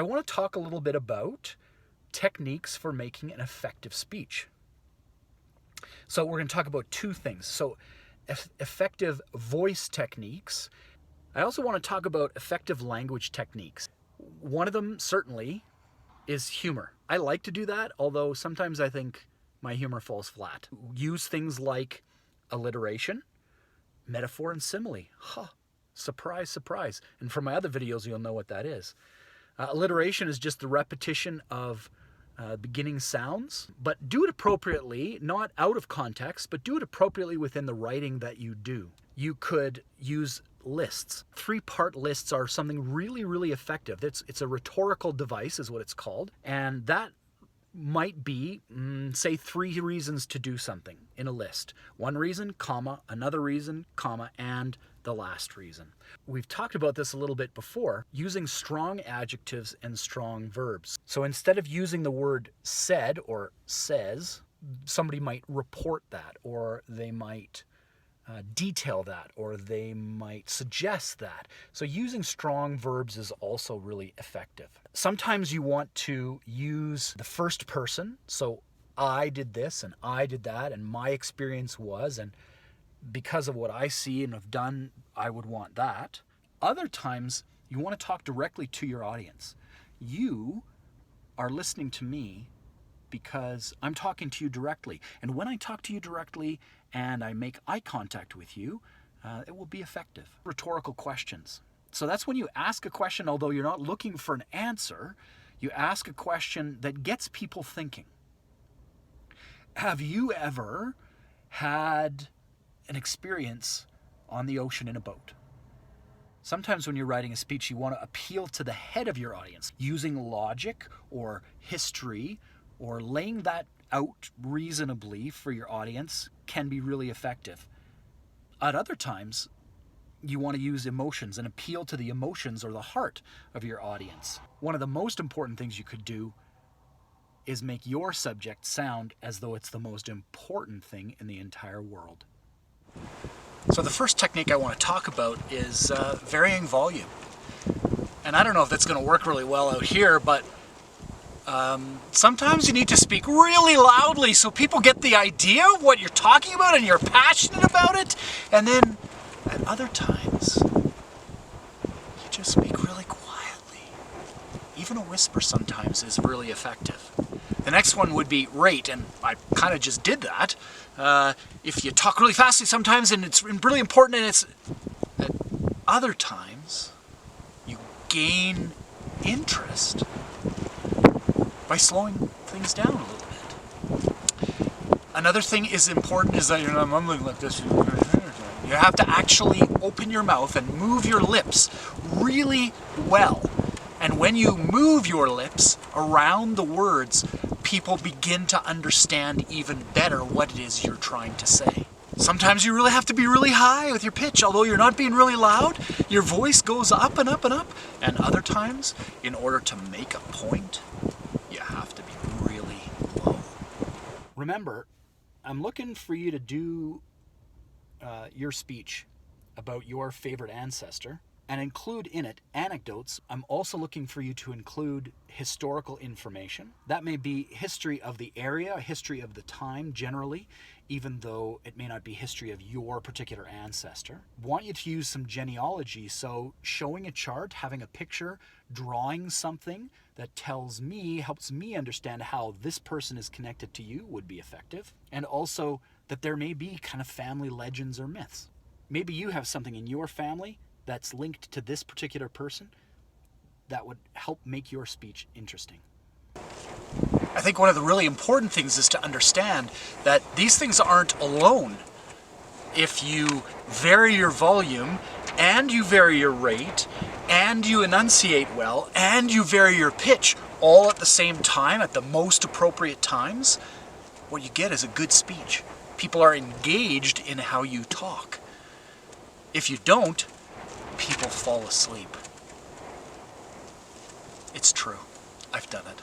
I want to talk a little bit about techniques for making an effective speech. So we're going to talk about two things. So effective voice techniques. I also want to talk about effective language techniques. One of them certainly is humor. I like to do that, although sometimes I think my humor falls flat. Use things like alliteration, metaphor, and simile. Surprise, surprise. And from my other videos, you'll know what that is. Alliteration is just the repetition of beginning sounds, but do it appropriately, not out of context, but do it appropriately within the writing that you do. You could use lists. 3-part lists are something really, really effective. It's a rhetorical device is what it's called, and that might be, say, 3 reasons to do something in a list. 1 reason, comma, another reason, comma, and the last reason. We've talked about this a little bit before, using strong adjectives and strong verbs. So instead of using the word said or says, somebody might report that, or they might detail that, or they might suggest that. So using strong verbs is also really effective. Sometimes you want to use the first person. So I did this and I did that and my experience was, and because of what I see and have done, I would want that. Other times you want to talk directly to your audience. You are listening to me because I'm talking to you directly. And when I talk to you directly and I make eye contact with you, it will be effective. Rhetorical questions. So that's when you ask a question, although you're not looking for an answer, you ask a question that gets people thinking. Have you ever had an experience on the ocean in a boat? Sometimes when you're writing a speech, you want to appeal to the head of your audience. Using logic or history or laying that out reasonably for your audience can be really effective. At other times, you want to use emotions and appeal to the emotions or the heart of your audience. One of the most important things you could do is make your subject sound as though it's the most important thing in the entire world. So the first technique I want to talk about is varying volume. And I don't know if that's going to work really well out here, but sometimes you need to speak really loudly so people get the idea of what you're talking about and you're passionate about it. And then at other times, you just speak really quietly. Even a whisper sometimes is really effective. The next one would be rate, and I kind of just did that. If you talk really fast sometimes and it's really important, and it's at other times you gain interest by slowing things down a little bit. Another thing is important is that you're not mumbling like this. You have to actually open your mouth and move your lips really well. And when you move your lips around the words, people begin to understand even better what it is you're trying to say. Sometimes you really have to be really high with your pitch, although you're not being really loud. Your voice goes up and up and up. And other times, in order to make a point, you have to be really low. Remember, I'm looking for you to do your speech about your favorite ancestor and include in it anecdotes. I'm also looking for you to include historical information. That may be history of the area, history of the time generally, even though it may not be history of your particular ancestor. Want you to use some genealogy, so showing a chart, having a picture, drawing something that tells me, helps me understand how this person is connected to you would be effective. And also that there may be kind of family legends or myths. Maybe you have something in your family that's linked to this particular person that would help make your speech interesting. I think one of the really important things is to understand that these things aren't alone. If you vary your volume and you vary your rate and you enunciate well and you vary your pitch all at the same time at the most appropriate times, what you get is a good speech. People are engaged in how you talk. If you don't, people fall asleep. It's true. I've done it.